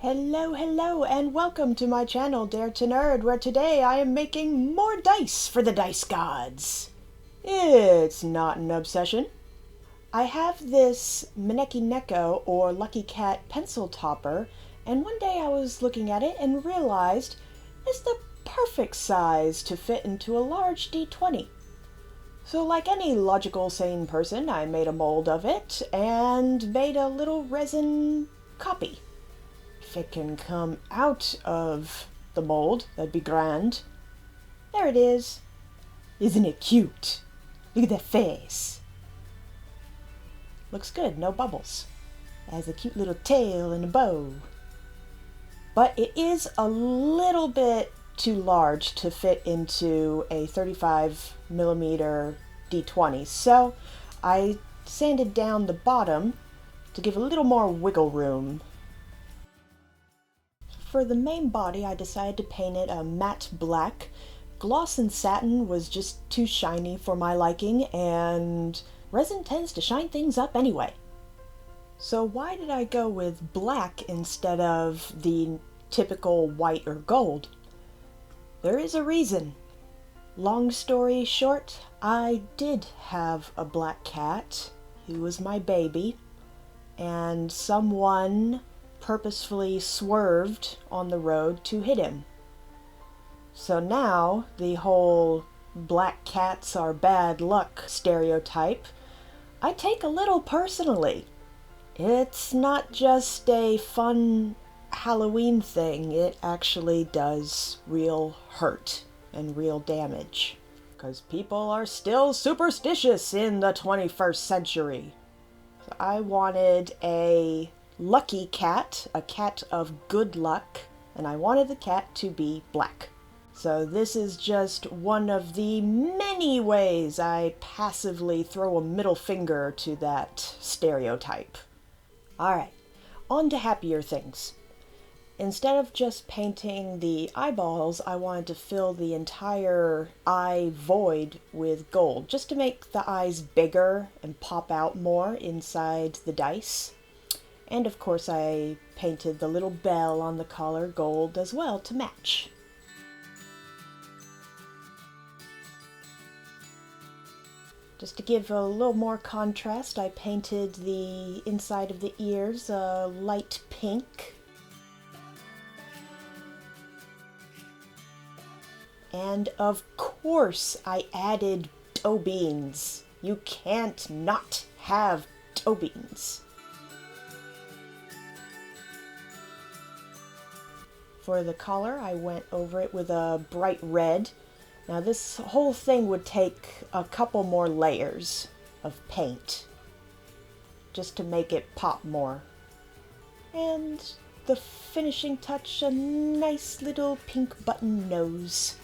Hello, and welcome to my channel, Dare to Nerd, where today I am making more dice for the dice gods. It's not an obsession. I have this maneki-neko, or lucky cat, pencil topper, and one day I was looking at it and realized it's the perfect size to fit into a large D20. So like any logical, sane person, I made a mold of it and made a little resin copy. If it can come out of the mold, that'd be grand. There it is. Isn't it cute? Look at that face. Looks good, no bubbles. It has a cute little tail and a bow. But it is a little bit too large to fit into a 35mm D20, so I sanded down the bottom to give a little more wiggle room. For the main body, I decided to paint it a matte black. Gloss and satin was just too shiny for my liking, and resin tends to shine things up anyway. So why did I go with black instead of the typical white or gold? There is a reason. Long story short, I did have a black cat. He was my baby, and someone purposefully swerved on the road to hit him. So now the whole black cats are bad luck stereotype, I take a little personally. It's not just a fun Halloween thing, it actually does real hurt and real damage. Because people are still superstitious in the 21st century. So I wanted a lucky cat, a cat of good luck, and I wanted the cat to be black. So this is just one of the many ways I passively throw a middle finger to that stereotype. Alright, on to happier things. Instead of just painting the eyeballs, I wanted to fill the entire eye void with gold, just to make the eyes bigger and pop out more inside the dice. And of course I painted the little bell on the collar gold as well to match. Just to give a little more contrast, I painted the inside of the ears a light pink. And of course I added toe beans. You can't not have toe beans. For the collar, I went over it with a bright red. Now this whole thing would take a couple more layers of paint just to make it pop more. And the finishing touch, a nice little pink button nose.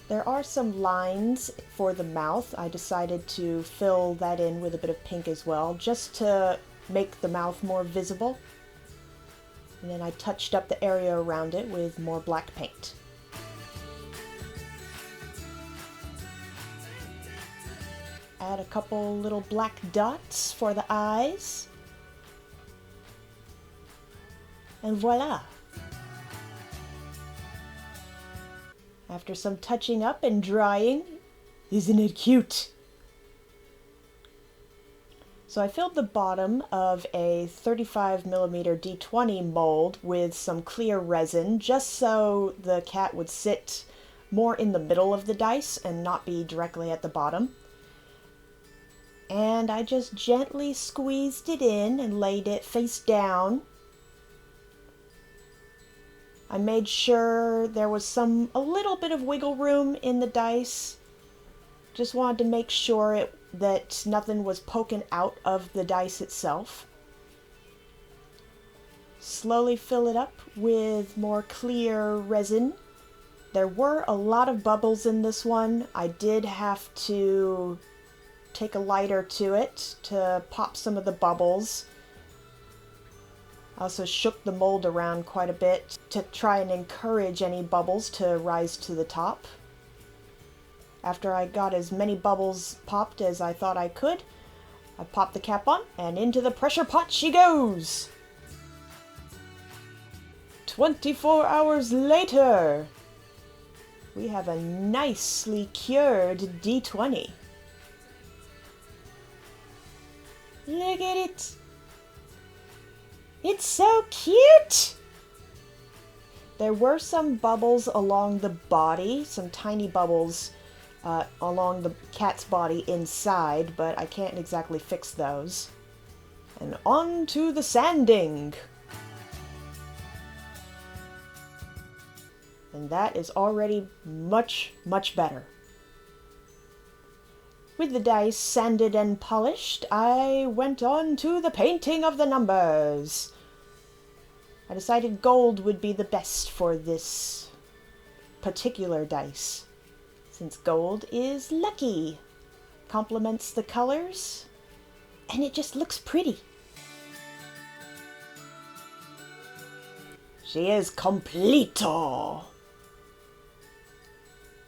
There are some lines for the mouth. I decided to fill that in with a bit of pink as well, just to make the mouth more visible. And then I touched up the area around it with more black paint. Add a couple little black dots for the eyes. And voila! After some touching up and drying, isn't it cute? So I filled the bottom of a 35mm D20 mold with some clear resin, just so the cat would sit more in the middle of the dice and not be directly at the bottom. And I just gently squeezed it in and laid it face down. I made sure there was a little bit of wiggle room in the dice. Just wanted to make sure that nothing was poking out of the dice itself. Slowly fill it up with more clear resin. There were a lot of bubbles in this one. I did have to take a lighter to it to pop some of the bubbles. I also shook the mold around quite a bit to try and encourage any bubbles to rise to the top. After I got as many bubbles popped as I thought I could, I popped the cap on, and into the pressure pot she goes! 24 hours later, we have a nicely cured D20. Look at it! It's so cute! There were some bubbles along the body, some tiny bubbles along the cat's body inside, but I can't exactly fix those. And on to the sanding! And that is already much, much better. With the dice sanded and polished, I went on to the painting of the numbers. I decided gold would be the best for this particular dice, since gold is lucky, complements the colors, and it just looks pretty. She is completo!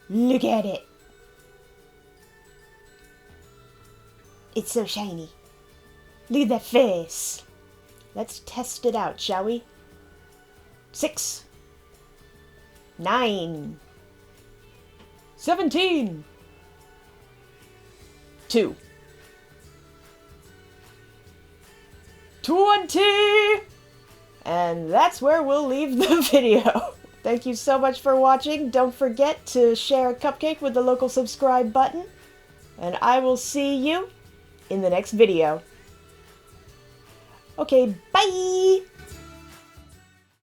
Look at it! It's so shiny. Look at that face! Let's test it out, shall we? 6, 9, 17, 2, 20, and that's where we'll leave the video. Thank you so much for watching. Don't forget to share a cupcake with the local subscribe button, and I will see you in the next video. Okay, bye!